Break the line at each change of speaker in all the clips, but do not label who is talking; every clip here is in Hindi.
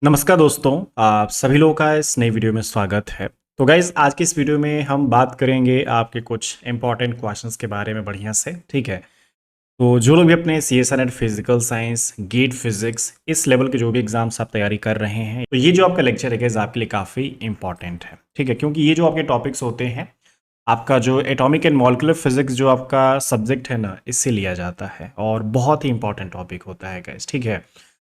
नमस्कार दोस्तों, आप सभी लोगों का इस नई वीडियो में स्वागत है। तो गाइज आज की इस वीडियो में हम बात करेंगे आपके कुछ इंपॉर्टेंट क्वेश्चंस के बारे में बढ़िया से। ठीक है, तो जो लोग भी अपने CSR NET physical science, GATE physics इस लेवल के जो भी एग्जाम्स आप तैयारी कर रहे हैं, तो ये जो आपका लेक्चर है गाइज आपके लिए काफ़ी इंपॉर्टेंट है। ठीक है, क्योंकि ये जो आपके टॉपिक्स होते हैं, आपका जो एटॉमिक एंड मॉलिक्यूलर फिजिक्स जो आपका सब्जेक्ट है ना, इससे लिया जाता है और बहुत ही इंपॉर्टेंट टॉपिक होता है गाइज। ठीक है,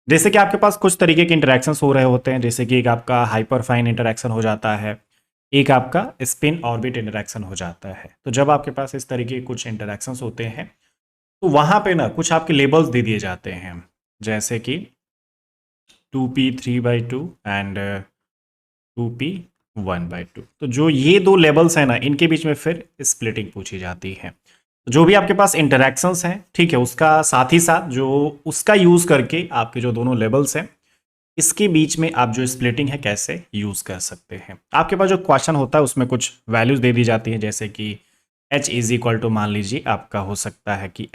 जैसे कि आपके पास कुछ तरीके के इंटरेक्शंस हो रहे होते हैं, जैसे कि एक आपका हाइपरफाइन इंटरेक्शन हो जाता है, एक आपका स्पिन ऑर्बिट इंटरेक्शन हो जाता है। तो जब आपके पास इस तरीके के कुछ इंटरेक्शंस होते हैं तो वहां पे ना कुछ आपके लेबल्स दे दिए जाते हैं, जैसे कि 2p3/2 एंड 2p1/2। तो जो ये दो लेबल्स हैं ना, इनके बीच में फिर स्प्लिटिंग पूछी जाती है। जो भी आपके पास इंटरेक्शंस हैं, ठीक है, उसका साथ ही साथ जो उसका यूज करके आपके जो दोनों लेबल्स हैं, इसके बीच में आप जो स्प्लिटिंग है कैसे यूज कर सकते हैं। आपके पास जो क्वेश्चन होता है उसमें कुछ वैल्यूज दे दी जाती है, जैसे कि H इज इक्वल टू, मान लीजिए आपका हो सकता है कि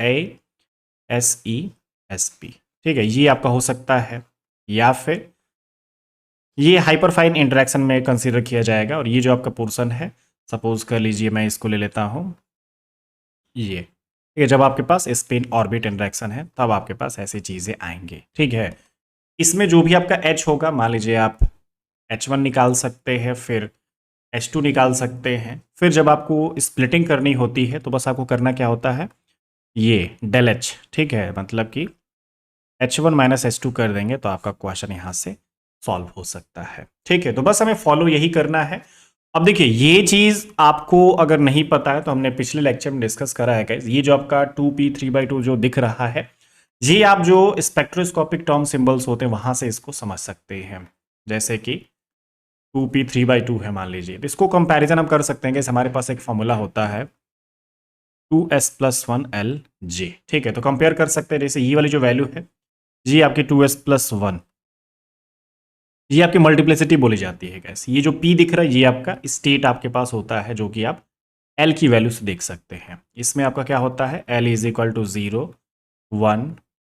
ASESP। ठीक है, ये आपका हो सकता है, या फिर ये हाइपरफाइन इंटरेक्शन में कंसीडर किया जाएगा। और ये जो आपका पोर्शन है, सपोज कर लीजिए मैं इसको ले लेता हूं, ये ठीक है, जब आपके पास स्पिन ऑर्बिट इंटरेक्शन है तब आपके पास ऐसी चीजें आएंगे। ठीक है, इसमें जो भी आपका H होगा, मान लीजिए आप H1 निकाल सकते हैं, फिर H2 निकाल सकते हैं। फिर जब आपको स्प्लिटिंग करनी होती है तो बस आपको करना क्या होता है, ये डेल H, ठीक है, मतलब कि H1 माइनस H2 कर देंगे तो आपका क्वेश्चन यहाँ से सॉल्व हो सकता है। ठीक है, तो बस हमें फॉलो यही करना है। अब देखिए, ये चीज आपको अगर नहीं पता है तो हमने पिछले लेक्चर में डिस्कस करा है गाइस। ये जो आपका 2p3/2 जो दिख रहा है, ये आप जो स्पेक्ट्रोस्कोपिक टर्म सिंबल्स होते हैं वहां से इसको समझ सकते हैं। जैसे कि 2p3/2 है मान लीजिए, तो इसको कंपैरिजन हम कर सकते हैं कि हमारे पास एक फॉर्मूला होता है 2s+1lj। ठीक है, तो कंपेयर कर सकते हैं। जैसे ये वाली जो वैल्यू है, ये आपकी 2s+1, ये आपकी मल्टीप्लिसिटी बोली जाती है गैस। ये जो p दिख रहा है ये आपका स्टेट आपके पास होता है, जो कि आप l की वैल्यू से देख सकते हैं। इसमें आपका क्या होता है, l इज इक्वल टू 0, 1,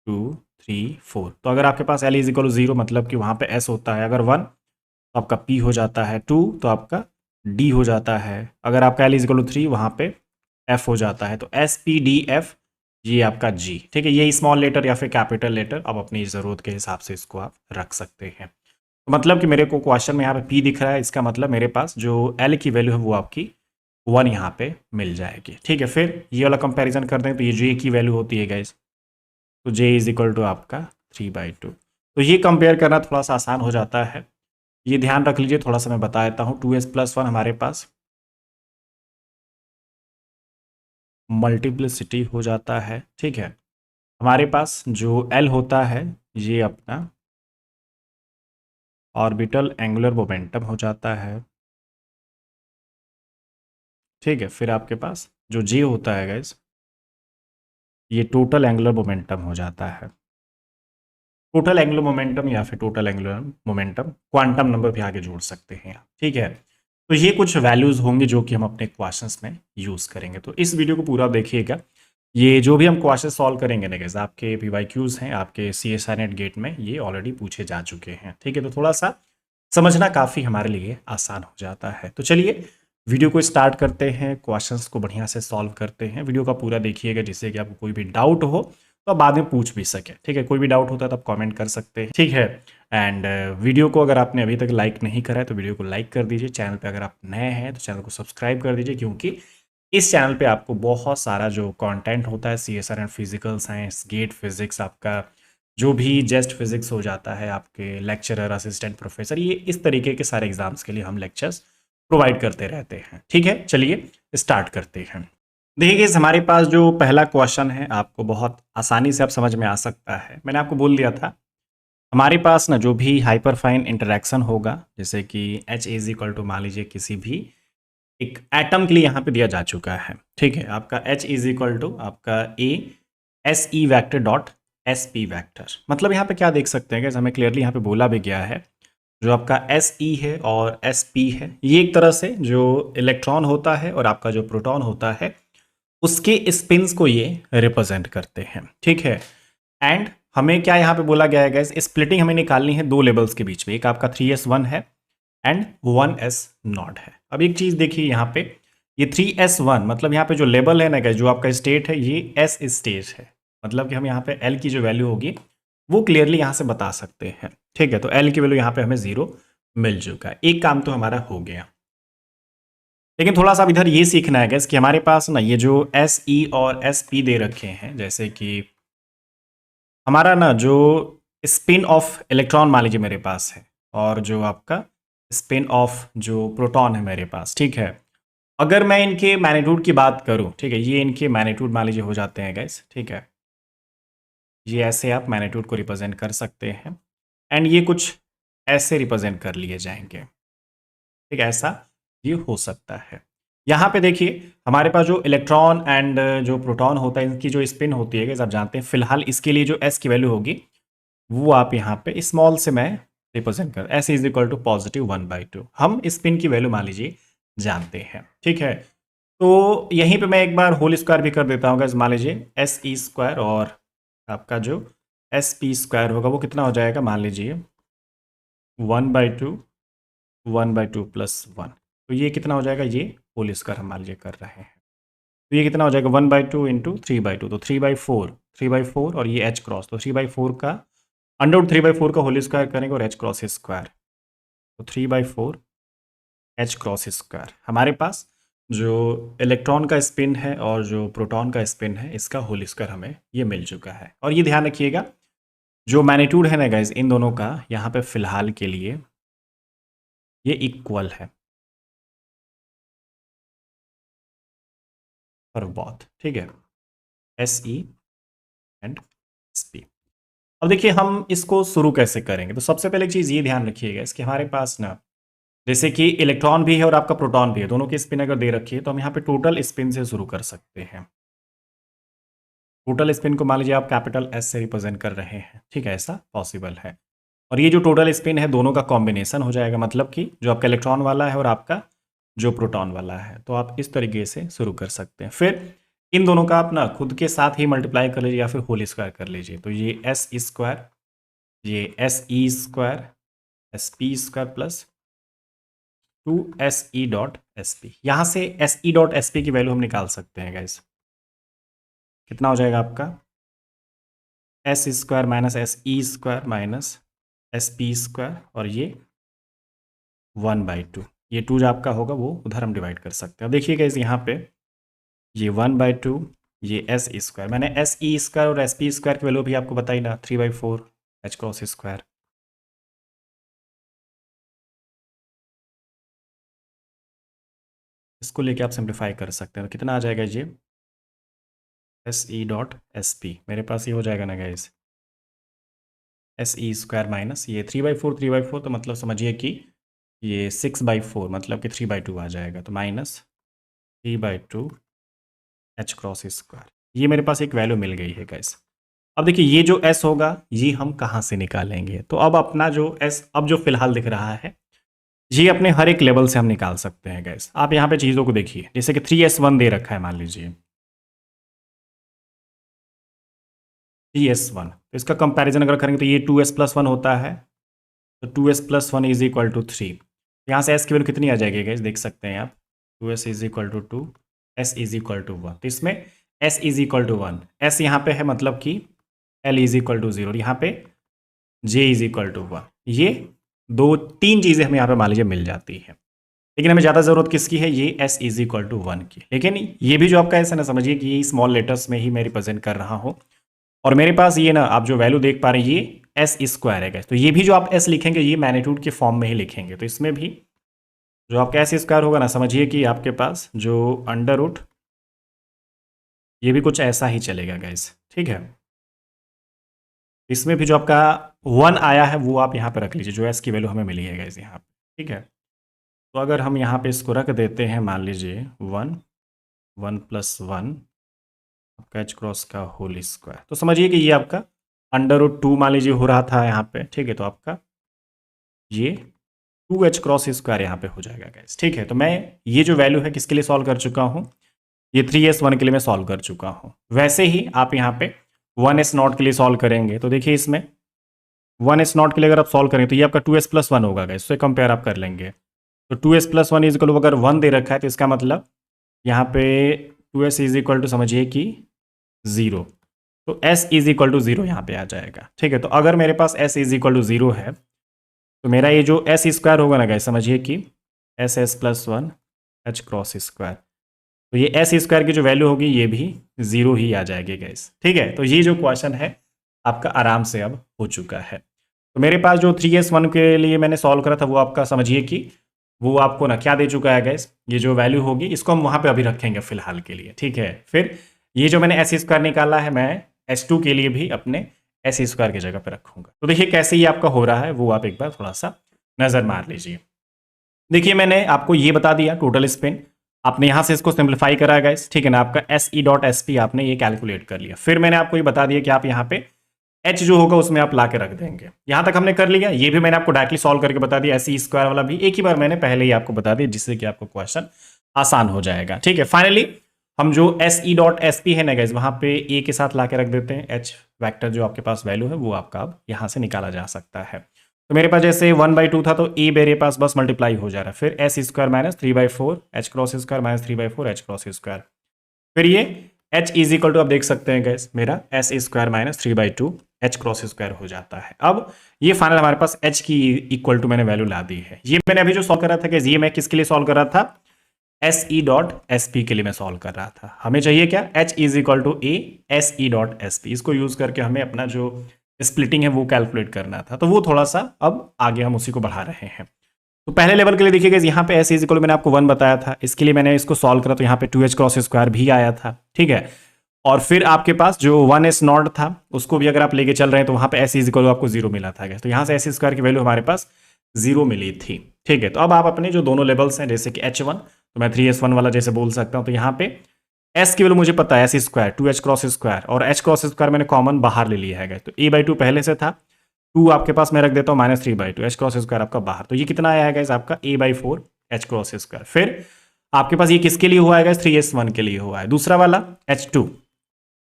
2, 3, 4। तो अगर आपके पास l इज इक्वल टू 0 मतलब कि वहां पे s होता है, अगर 1 तो आपका p हो जाता है, 2 तो आपका d हो जाता है, अगर आपका l इज इक्वल टू 3 वहां पे f हो जाता है। तो s p d f ये आपका g। ठीक है, ये स्मॉल लेटर या फिर कैपिटल लेटर आप अपनी ज़रूरत के हिसाब से इसको आप रख सकते हैं। मतलब कि मेरे को क्वेश्चन में यहाँ पे p दिख रहा है, इसका मतलब मेरे पास जो l की वैल्यू है वो आपकी 1 यहाँ पे मिल जाएगी। ठीक है, फिर ये वाला कंपैरिजन कर दें तो ये j की वैल्यू होती है गाइस, तो j इज इक्वल टू आपका 3/2। तो ये कंपेयर करना थोड़ा सा आसान हो जाता है। ये ध्यान रख लीजिए, थोड़ा सा मैं बता देता हूँ। 2s+1 हमारे पास मल्टीप्लिसिटी हो जाता है। ठीक है, हमारे पास जो l होता है ये अपना ऑर्बिटल एंगुलर मोमेंटम हो जाता है। ठीक है, फिर आपके पास जो j होता है गाइस, ये टोटल एंगुलर मोमेंटम हो जाता है। टोटल एंगुलर मोमेंटम या फिर total angular momentum quantum number भी आगे जोड़ सकते हैं। ठीक है, तो ये कुछ वैल्यूज होंगे जो कि हम अपने क्वेश्चंस में यूज करेंगे। तो इस वीडियो को पूरा देखिएगा। ये जो भी हम क्वेश्चन सॉल्व करेंगे ना गाइस, आपके PYQs हैं आपके CSI नेट गेट में, ये ऑलरेडी पूछे जा चुके हैं। ठीक है, तो थोड़ा सा समझना काफ़ी हमारे लिए आसान हो जाता है। तो चलिए वीडियो को स्टार्ट करते हैं, क्वेश्चंस को बढ़िया से सॉल्व करते हैं। वीडियो का पूरा देखिएगा, जिससे कि आपको कोई भी डाउट हो तो आप बाद में पूछ भी सके। ठीक है, कोई भी डाउट होता है तो आप कमेंट कर सकते हैं। ठीक है, एंड वीडियो को अगर आपने अभी तक लाइक नहीं करा है तो वीडियो को लाइक कर दीजिए। चैनल पे अगर आप नए हैं तो चैनल को सब्सक्राइब कर दीजिए, क्योंकि इस चैनल पे आपको बहुत सारा जो कंटेंट होता है CSR and physical science, GATE physics, आपका जो भी जेस्ट फिजिक्स हो जाता है, आपके लेक्चरर, असिस्टेंट प्रोफेसर, ये इस तरीके के सारे एग्जाम्स के लिए हम लेक्चर्स प्रोवाइड करते रहते हैं। ठीक है, चलिए स्टार्ट करते हैं। देखिए इस हमारे पास जो पहला क्वेश्चन है, आपको बहुत आसानी से आप समझ में आ सकता है। मैंने आपको बोल दिया था, हमारे पास ना जो भी हाइपरफाइन इंटरेक्शन होगा, जैसे कि H इज इक्वल टू, मान लीजिए किसी भी एक एटम के लिए यहाँ पे दिया जा चुका है। ठीक है, आपका H इज इक्वल टू आपका ASE vector dot SP vector. मतलब यहाँ पे क्या देख सकते हैं कि हमें क्लियरली यहाँ पे बोला भी गया है, जो आपका SE है और SP है, ये एक तरह से जो इलेक्ट्रॉन होता है और आपका जो प्रोटॉन होता है, उसके स्पिन्स को ये रिप्रेजेंट करते हैं। ठीक है, एंड हमें क्या यहाँ पे बोला गया है गाइस, स्प्लिटिंग हमें निकालनी है दो लेवल्स के बीच में, एक आपका 3s1 है एंड 1s0 है। अब एक चीज़ देखिए यहाँ पे, ये 3s1 मतलब यहाँ पे जो लेवल है ना गाइस, जो आपका स्टेट है ये s स्टेट है, मतलब कि हम यहाँ पे l की जो वैल्यू होगी वो क्लियरली यहाँ से बता सकते हैं। ठीक है, तो l की वैल्यू यहाँ पे हमें 0 मिल चुका है, एक काम तो हमारा हो गया। लेकिन थोड़ा सा इधर ये सीखना है गाइस कि हमारे पास ना ये जो SE और SP दे रखे हैं, जैसे कि हमारा ना जो स्पिन ऑफ इलेक्ट्रॉन मान लीजिए मेरे पास है, और जो आपका स्पिन ऑफ जो प्रोटॉन है मेरे पास, ठीक है। अगर मैं इनके मैग्नीट्यूड की बात करूं, ठीक है, ये इनके मैग्नीट्यूड मान लीजिए हो जाते हैं गाइस, ठीक है, ये ऐसे आप मैग्नीट्यूड को रिप्रेजेंट कर सकते हैं एंड ये कुछ ऐसे रिप्रेजेंट कर लिए जाएंगे, ठीक है, ऐसा ये हो सकता है। यहाँ पे देखिए हमारे पास जो इलेक्ट्रॉन एंड जो प्रोटॉन होता है, इनकी जो स्पिन होती है गाइस, आप जानते हैं फिलहाल इसके लिए जो s की वैल्यू होगी वो आप यहाँ पे स्मॉल से मैं रिप्रेजेंट कर, s इज इक्वल टू +1/2, हम स्पिन की वैल्यू मान लीजिए जानते हैं, ठीक है। तो यहीं पे मैं एक बार होल स्क्वायर भी कर देता हूँ, मान लीजिए SE² और आपका जो SP² होगा वो कितना हो जाएगा, मान लीजिए 1/2 1/2 + 1, तो ये कितना हो जाएगा, ये होल स्क्वायर हम मान लीजिए कर रहे हैं, तो ये कितना हो जाएगा 1/2 × 3/2, तो 3/4 और ये h क्रॉस, तो 3/4 का √3/4 का होल स्क्वायर करेंगे और h क्रॉस स्क्वायर, तो 3/4 h क्रॉस स्क्वायर। हमारे पास जो इलेक्ट्रॉन का स्पिन है और जो प्रोटॉन का स्पिन है इसका होल स्क्वायर हमें ये मिल चुका है। और ये ध्यान रखिएगा जो मैग्नीट्यूड है ना गाइज इन दोनों का यहाँ पे फिलहाल के लिए ये इक्वल है फॉर बोथ, ठीक है, SE एंड SP। अब देखिए हम इसको शुरू कैसे करेंगे, तो सबसे पहले एक चीज़ ये ध्यान रखिएगा इसके हमारे पास ना जैसे कि इलेक्ट्रॉन भी है और आपका प्रोटॉन भी है, दोनों की स्पिन अगर दे रखी है तो हम यहाँ पे टोटल स्पिन से शुरू कर सकते हैं। टोटल स्पिन को मान लीजिए आप कैपिटल S से रिप्रेजेंट कर रहे हैं, ठीक है, ऐसा पॉसिबल है। और ये जो टोटल स्पिन है दोनों का कॉम्बिनेशन हो जाएगा, मतलब कि जो आपका इलेक्ट्रॉन वाला है और आपका जो प्रोटॉन वाला है, तो आप इस तरीके से शुरू कर सकते हैं। फिर इन दोनों का आप ना खुद के साथ ही मल्टीप्लाई कर लीजिए या फिर होल स्क्वायर कर लीजिए, तो ये S², ये SE² SP² प्लस 2SE.SP। यहाँ से SE.SP की वैल्यू हम निकाल सकते हैं गाइस, कितना हो जाएगा आपका S² - SE² - SP² और ये 1/2, ये 2 जो आपका होगा वो उधर हम डिवाइड कर सकते हैं। अब देखिए गाइस यहाँ पे ये 1/2, ये S², मैंने SE² और SP² की वैल्यू भी आपको बताई ना, 3/4 h क्रॉस स्क्वायर। इसको लेके आप सिंप्लीफाई कर सकते हैं, तो कितना आ जाएगा ये SE.SP, मेरे पास ये हो जाएगा ना गाइस SE² माइनस ये 3/4 तो मतलब समझिए कि ये 6/4 मतलब कि 3/2 आ जाएगा, तो माइनस 3/2 h क्रॉस स्क्वायर। ये मेरे पास एक वैल्यू मिल गई है गाइस। अब देखिए ये जो S होगा ये हम कहाँ से निकालेंगे, तो अब अपना जो S अब जो फिलहाल दिख रहा है ये अपने हर एक लेवल से हम निकाल सकते हैं गाइस। आप यहाँ पे चीज़ों को देखिए, जैसे कि 3s1 दे रखा है, मान लीजिए 3s1, तो इसका कंपैरिजन अगर करेंगे तो ये 2s+1 होता है, तो 2s+1 इज इक्वल टू 3। यहाँ से s की वैल्यू कितनी आ जाएगी गाइस, देख सकते हैं आप, 2s is equal to 2, s is equal to 1, तो इसमें s is equal to 1, s यहाँ पे है मतलब कि l इज इक्वल टू 0, यहाँ पे j इज इक्वल टू 1। ये दो तीन चीज़ें हमें यहाँ पे मान लीजिए मिल जाती है, लेकिन हमें ज़्यादा ज़रूरत किसकी है, ये s इज इक्वल टू 1 की। लेकिन ये भी जो आपका ऐसा ना समझिए कि ये स्मॉल लेटर्स में ही मैं रिप्रेजेंट कर रहा हूँ, और मेरे पास ये ना आप जो वैल्यू देख पा रहे हैं ये S² है, तो ये भी जो आप S लिखेंगे ये मैग्नीट्यूड के फॉर्म में ही लिखेंगे, तो इसमें भी जो आपका S² होगा ना समझिए कि आपके पास जो अंडर रूट ये भी कुछ ऐसा ही चलेगा गाइस, ठीक है। इसमें भी जो आपका 1 आया है वो आप यहाँ पे रख लीजिए, जो S की वैल्यू हमें मिली है गाइस यहाँ पे, ठीक है। तो अगर हम यहाँ पे इसको रख देते हैं, मान लीजिए 1 1 + 1 आपका h क्रॉस का होल स्क्वायर, तो समझिए कि ये आपका अंडर रूट 2 मान लीजिए हो रहा था यहाँ पे, ठीक है, तो आपका ये 2h क्रॉस स्क्वायर यहाँ पे हो जाएगा गाइस, ठीक है। तो मैं ये जो वैल्यू है किसके लिए सॉल्व कर चुका हूँ, ये 3s1 के लिए मैं सॉल्व कर चुका हूँ। वैसे ही आप यहाँ पे 1s0 के लिए सॉल्व करेंगे तो देखिए इसमें 1s0 के लिए अगर आप सॉल्व करेंगे तो ये आपका 2s+1 होगा गाइस, इससे कंपेयर आप कर लेंगे। तो 2s+1 इज इक्वल टू अगर 1 दे रखा है तो इसका मतलब यहाँ पे 2s इज इक्वल टू समझिए कि 0, तो s इज इक्वल टू 0 यहाँ पे आ जाएगा। ठीक है, तो अगर मेरे पास s इज इक्वल टू 0 है तो मेरा ये जो s स्क्वायर होगा ना गाइस, समझिए कि s+1 h क्रॉस स्क्वायर, तो ये s स्क्वायर की जो वैल्यू होगी ये भी 0 ही आ जाएगी गाइस। ठीक है, तो ये जो क्वेश्चन है आपका आराम से अब हो चुका है। तो मेरे पास जो 3s1 के लिए मैंने सॉल्व करा था वो आपका समझिए कि वो आपको ना क्या दे चुका है गैस, ये जो वैल्यू होगी इसको हम वहाँ पे अभी रखेंगे फिलहाल के लिए। ठीक है, फिर ये जो मैंने एस स्क्वायर निकाला है मैं S2 के लिए भी अपने एस स्क्वायर की जगह पे रखूंगा। तो देखिए कैसे ये आपका हो रहा है वो आप एक बार थोड़ा सा नज़र मार लीजिए। देखिए मैंने आपको ये बता दिया टोटल स्पिन, आपने यहाँ से इसको सिंप्लीफाई करा है गाइस। ठीक है ना, आपका SE.SP आपने ये कैलकुलेट कर लिया। फिर मैंने आपको ये बता दिया कि आप यहाँ पे h जो होगा उसमें आप ला के रख देंगे। यहां तक हमने कर लिया, ये भी मैंने आपको डायरेक्टली सॉल्व करके बता दिया, SE स्क्वायर वाला भी एक ही बार मैंने पहले ही आपको बता दिया, जिससे कि आपको क्वेश्चन आसान हो जाएगा। ठीक है, फाइनली हम जो SE.SP है ना गाइस, वहां पे a के साथ ला के रख देते हैं। h वेक्टर जो आपके पास वैल्यू है वो आपका अब यहां से निकाला जा सकता है। तो मेरे पास जैसे 1/2 था तो a मेरे पास बस मल्टीप्लाई हो जा रहा है, फिर s square minus 3/4 h cross square minus 3/4 h cross square, फिर ये h इज इक्वल टू आप देख सकते हैं गैस मेरा s square minus 3/2 h cross square हो जाता है। अब ये फाइनल हमारे पास h की इक्वल टू मैंने वैल्यू ला दी है। ये मैंने अभी जो सॉल्व कर रहा था गैस, ये मैं किसके लिए सॉल्व कर रहा था, SE.SP के लिए मैं सॉल्व कर रहा था। हमें चाहिए क्या, h is equal to a SE.SP, इसको यूज करके हमें अपना जो स्प्लिटिंग है वो कैलकुलेट करना था। तो वो थोड़ा सा अब आगे हम उसी को बढ़ा रहे हैं। तो पहले लेवल के लिए देखिएगा यहाँ पे s इज इक्वल मैंने आपको 1 बताया था, इसके लिए मैंने इसको सॉल्व करा तो यहाँ पे 2h क्रॉस स्क्वायर भी आया था। ठीक है, और फिर आपके पास जो 1s0 था उसको भी अगर आप लेके चल रहे हैं तो वहाँ पे s इज इक्वल आपको 0 मिला था। तो यहाँ से s स्क्वायर की वैल्यू हमारे पास 0 मिली थी। ठीक है, तो अब आप अपने जो दोनों लेवल्स हैं जैसे कि h1 तो मैं 3s1 वाला जैसे बोल सकता हूँ, तो यहाँ पे s की वैल्यू मुझे पता है s square 2h cross square, और h क्रॉस स्क्वायर मैंने कॉमन बाहर ले लिया है। तो a/2 पहले से था, 2 आपके पास मैं रख देता हूँ -3/2 h क्रॉस स्क्वायर आपका बाहर, तो ये कितना आया है गाइस आपका a/4 h क्रॉस स्क्वायर। फिर आपके पास ये किसके लिए हुआ है गाइस, 3s1 के लिए हुआ है। दूसरा वाला h2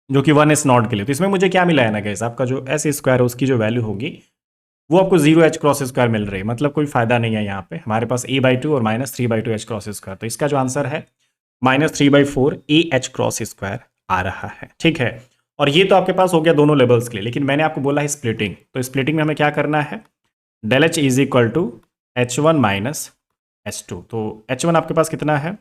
जो कि 1s0 के लिए, तो इसमें मुझे क्या मिला है ना गाइस, आपका जो s स्क्वायर है उसकी जो वैल्यू होगी वो आपको 0 h क्रॉस स्क्वायर मिल रही है, मतलब कोई फायदा नहीं है यहाँ पे। हमारे पास a/2 और -3/2 h क्रॉस स्क्वायर, तो इसका जो आंसर है -3/4 a h क्रॉस स्क्वायर आ रहा है। ठीक है, और ये तो आपके पास हो गया दोनों लेवल्स के लिए, लेकिन मैंने आपको बोला है स्प्लिटिंग, तो स्प्लिटिंग में हमें क्या करना है, del h is equal to h1 minus h2। तो h1 आपके पास कितना है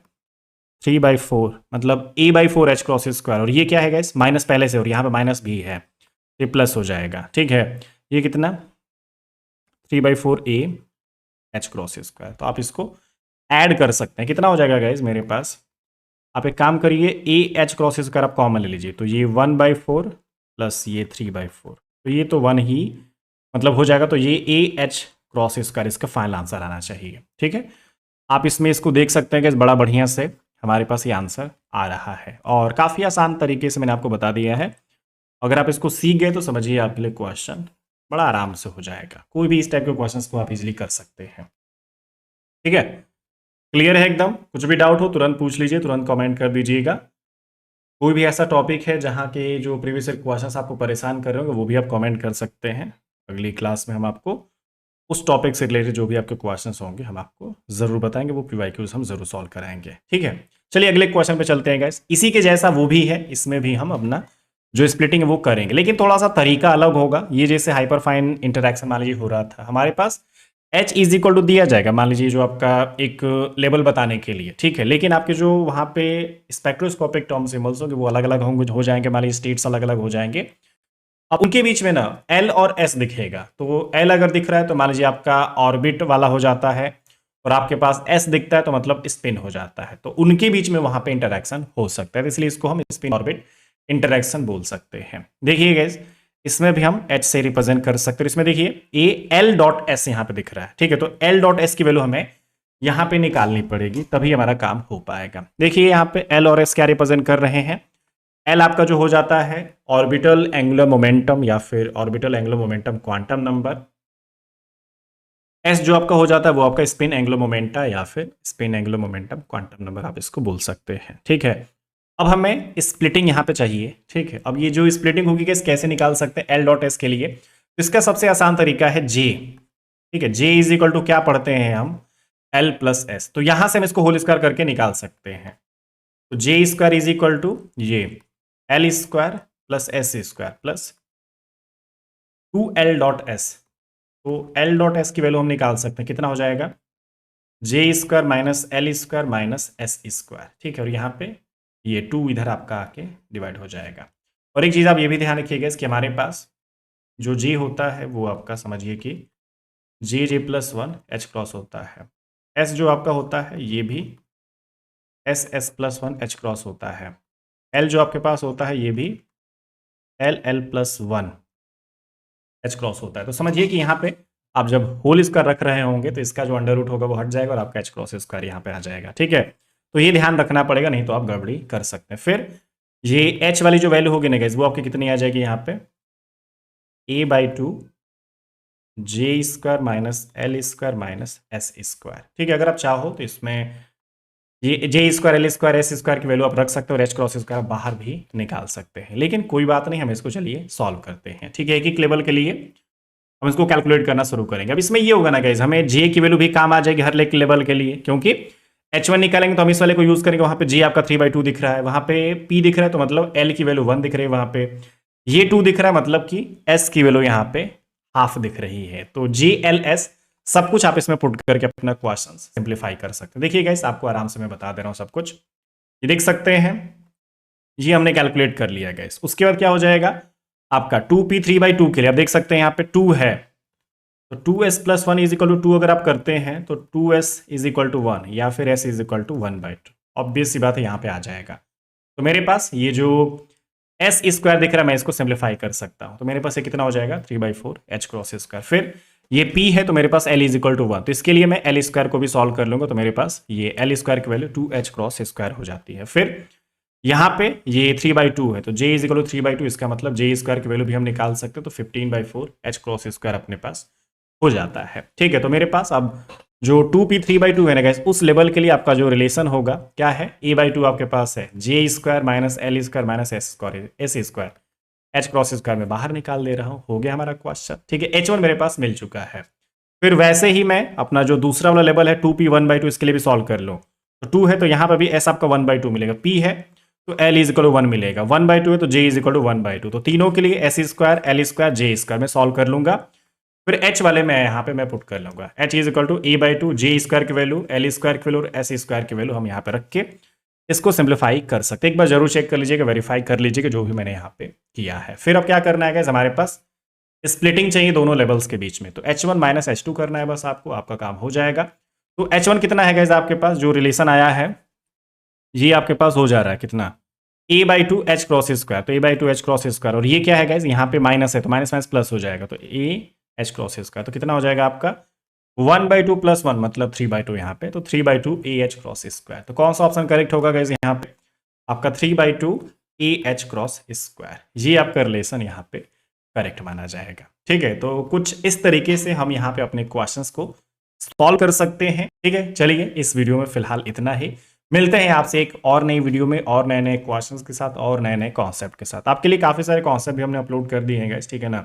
3/4, मतलब a/4 h क्रॉस स्क्वायर, और ये क्या है गाइस माइनस पहले से और यहाँ पे माइनस भी है, ये प्लस हो जाएगा। ठीक है, ये कितना 3/4 a h क्रॉस स्क्वायर, तो आप इसको ऐड कर सकते हैं, कितना हो जाएगा गाइस मेरे पास, आप एक काम करिए a h क्रॉस स्क्वायर आप कॉमन ले लीजिए, तो ये 1/4 प्लस ये 3/4, तो ये तो 1 ही मतलब हो जाएगा, तो ये a h क्रॉस स्क्वायर इसका फाइनल आंसर आना चाहिए। ठीक है, आप इसमें इसको देख सकते हैं कि बड़ा बढ़िया से हमारे पास ये आंसर आ रहा है, और काफ़ी आसान तरीके से मैंने आपको बता दिया है। अगर आप इसको सीख गए तो समझिए आपके लिए क्वेश्चन बड़ा आराम से हो जाएगा, कोई भी इस टाइप के क्वेश्चन को आप इजिली कर सकते हैं। ठीक है, क्लियर है एकदम, कुछ भी डाउट हो तुरंत पूछ लीजिए, तुरंत कमेंट कर दीजिएगा। कोई भी ऐसा टॉपिक है जहाँ के जो प्रीवियस क्वेश्चंस आपको परेशान कर रहे होंगे वो भी आप कमेंट कर सकते हैं। अगली क्लास में हम आपको उस टॉपिक से रिलेटेड जो भी आपके क्वेश्चंस होंगे हम आपको ज़रूर बताएंगे, वो PYQs हम ज़रूर सॉल्व कराएंगे। ठीक है, चलिए अगले क्वेश्चन पे चलते हैं गाइस। इसी के जैसा वो भी है, इसमें भी हम अपना जो स्प्लिटिंग है वो करेंगे, लेकिन थोड़ा सा तरीका अलग होगा। ये जैसे हाइपरफाइन इंटरैक्शन मान लीजिए हो रहा था, हमारे पास h इज इक्वल टू दिया जाएगा मान लीजिए जो आपका एक लेवल बताने के लिए। ठीक है, लेकिन आपके जो वहाँ पे स्पेक्ट्रोस्कोपिक टर्म सिंबल्स होंगे वो अलग अलग होंगे, हो जाएंगे, मान लीजिए स्टेट्स अलग अलग हो जाएंगे। अब उनके बीच में ना L और S दिखेगा, तो L अगर दिख रहा है तो मान लीजिए आपका ऑर्बिट वाला हो जाता है, और आपके पास S दिखता है तो मतलब स्पिन हो जाता है, तो उनके बीच में वहां पे इंटरेक्शन हो सकता है, तो इसलिए इसको हम स्पिन ऑर्बिट इंटरेक्शन बोल सकते हैं। देखिए गाइस, इसमें भी हम H से रिप्रेजेंट कर सकते हैं। इसमें देखिए L.S यहाँ पे दिख रहा है। ठीक है, तो L.S की वैल्यू हमें यहाँ पे निकालनी पड़ेगी, तभी हमारा काम हो पाएगा। देखिए यहाँ पे L और S क्या रिप्रेजेंट कर रहे हैं, L आपका जो हो जाता है ऑर्बिटल एंगुलर मोमेंटम या फिर orbital angular momentum quantum number, S जो आपका हो जाता है वो आपका स्पिन एंगुलर मोमेंटा या फिर spin angular momentum quantum number, आप इसको बोल सकते हैं। ठीक है, अब हमें स्प्लिटिंग यहाँ पे चाहिए, ठीक है। अब ये जो स्प्लिटिंग होगी कैसे निकाल सकते हैं एल डॉट एस के लिए, तो इसका सबसे आसान तरीका है जे, ठीक है। जे इज इक्वल टू क्या पढ़ते हैं हम, एल प्लस एस, तो यहां से हम इसको होल स्क्वायर करके निकाल सकते हैं। तो J square is equal to ये L square plus S square plus 2l dot S. तो एल डॉट एस की वैल्यू हम निकाल सकते हैं, कितना हो जाएगा, J square minus L square minus S square, ठीक है। और यहाँ पे ये 2 इधर आपका आके डिवाइड हो जाएगा। और एक चीज़ आप ये भी ध्यान रखिएगा कि हमारे पास जो जे होता है वो आपका समझिए कि जे प्लस 1 एच क्रॉस होता है, एस जो आपका होता है ये भी एस प्लस 1 एच क्रॉस होता है, एल जो आपके पास होता है ये भी एल प्लस 1 एच क्रॉस होता है। तो समझिए कि यहाँ पे आप जब होल स्क्वायर रख रहे होंगे तो इसका जो अंडर रूट होगा वो हट जाएगा और आपका एच क्रॉस स्क्वायर यहाँ पे आ जाएगा, ठीक है। तो ये ध्यान रखना पड़ेगा, नहीं तो आप गड़बड़ी कर सकते हैं। फिर ये एच वाली जो वैल्यू होगी ना गाइस, वो आपकी कितनी आ जाएगी यहाँ पे, a/2 J square minus L square minus S square, ठीक है। अगर आप चाहो तो इसमें ये J square L square S square की वैल्यू आप रख सकते हो और एच क्रॉस स्क्वायर आप बाहर भी निकाल सकते हैं, लेकिन कोई बात नहीं, हम इसको चलिए सॉल्व करते हैं, ठीक है। एक एक लेवल के लिए हम इसको कैलकुलेट करना शुरू करेंगे। अब इसमें ये होगा ना गाइस, हमें जे की वैल्यू भी काम आ जाएगी हर एक लेवल के लिए, क्योंकि h1 निकालेंगे तो हम इस वाले को यूज करेंगे, वहां पे जे आपका 3/2 दिख रहा है, वहां पे p दिख रहा है तो मतलब l की वैल्यू 1 दिख रही है, वहां पे ये 2 दिख रहा है मतलब कि s की वैल्यू यहाँ पे हाफ दिख रही है। तो GLS सब कुछ आप इसमें पुट करके अपना क्वेश्चन सिंप्लीफाई कर सकते हैं। देखिए गाइस, आपको आराम से मैं बता दे रहा हूं सब कुछ, ये देख सकते हैं, ये हमने कैलकुलेट कर लिया गाइस। उसके बाद क्या हो जाएगा आपका 2p 3/2 के लिए, आप देख सकते हैं यहाँ पे 2 है, तो 2s plus 1 is equal to 2 अगर आप करते हैं तो 2s इज इक्वल टू 1 या फिर s is equal to 1/2, obvious सी बात है यहाँ पे आ जाएगा। तो मेरे पास ये जो s स्क्वायर दिख रहा है मैं इसको सिंप्लीफाई कर सकता हूँ, तो मेरे पास ये कितना हो जाएगा 3/4 h क्रॉस स्क्वायर। फिर ये p है तो मेरे पास l इज इक्वल टू 1, तो इसके लिए मैं l स्क्वायर को भी सॉल्व कर लूंगा, तो मेरे पास ये l स्क्वायर की वैल्यू 2h क्रॉस स्क्वायर हो जाती है। फिर यहाँ पे ये 3/2 है तो j इज इक्वल टू 3/2, इसका मतलब j स्क्वायर की वैल्यू भी हम निकाल सकते हैं, तो 15/4 h क्रॉस स्क्वायर अपने पास हो जाता है, ठीक है। तो मेरे पास अब जो 2p 3/2 है ना गाइस, उस लेवल के लिए आपका जो रिलेशन होगा क्या है, a/2 आपके पास है जे square minus L square minus S square, H cross square में बाहर निकाल दे रहा हूं, हो गया हमारा क्वेश्चन, ठीक है। h1 मेरे पास मिल चुका है। फिर वैसे ही मैं अपना जो दूसरा वाला लेवल है 2p 1/2 इसके लिए भी सॉल्व कर लो, तो 2 है तो यहाँ पर भी s आपका 1/2 मिलेगा, p है तो l इज इक्वल टू 1 मिलेगा, 1/2 है तो j इज इक्वल टू 1/2, तो तीनों के लिए s square L square J square में सॉल्व कर लूंगा। फिर h वाले में यहाँ पे मैं पुट कर लूंगा, h is equal to a/2 J square की वैल्यू एल स्क्वायर की वैल्यू और एस स्क्वायर की वैल्यू हम यहाँ पे रख के इसको सिंप्लीफाई कर सकते हैं। एक बार जरूर चेक कर लीजिएगा, वेरीफाई कर लीजिएगा जो भी मैंने यहाँ पे किया है। फिर अब क्या करना है गाइस, हमारे पास स्प्लिटिंग चाहिए दोनों लेवल्स के बीच में, तो h1 माइनस h2 करना है बस आपको, आपका काम हो जाएगा। तो h1 कितना है गाइस आपके पास, जो रिलेशन आया है ये आपके पास हो जा रहा है कितना, a/2 h क्रॉस स्क्वायर, तो a/2 h क्रॉस स्क्वायर, और ये क्या है गाइस यहाँ पे माइनस है तो माइनस माइनस प्लस हो जाएगा, तो a h क्रॉस स्क्वायर, तो कितना हो जाएगा आपका 1/2 प्लस 1 मतलब 3/2 यहाँ पे, तो 3/2 a h क्रॉस स्क्वायर। तो कौन सा ऑप्शन करेक्ट होगा गाइस यहाँ पे, आपका 3/2 a h क्रॉस स्क्वायर, ये आपका रिलेशन यहाँ पे करेक्ट माना जाएगा, ठीक है। तो कुछ इस तरीके से हम यहाँ पे अपने क्वेश्चंस को सॉल्व कर सकते हैं, ठीक है। चलिए इस वीडियो में फिलहाल इतना ही, मिलते हैं आपसे एक और नई वीडियो में और नए नए क्वेश्चंस के साथ और नए नए कॉन्सेप्ट के साथ। आपके लिए काफी सारे कॉन्सेप्ट भी हमने अपलोड कर दिए हैं गाइस, ठीक है ना।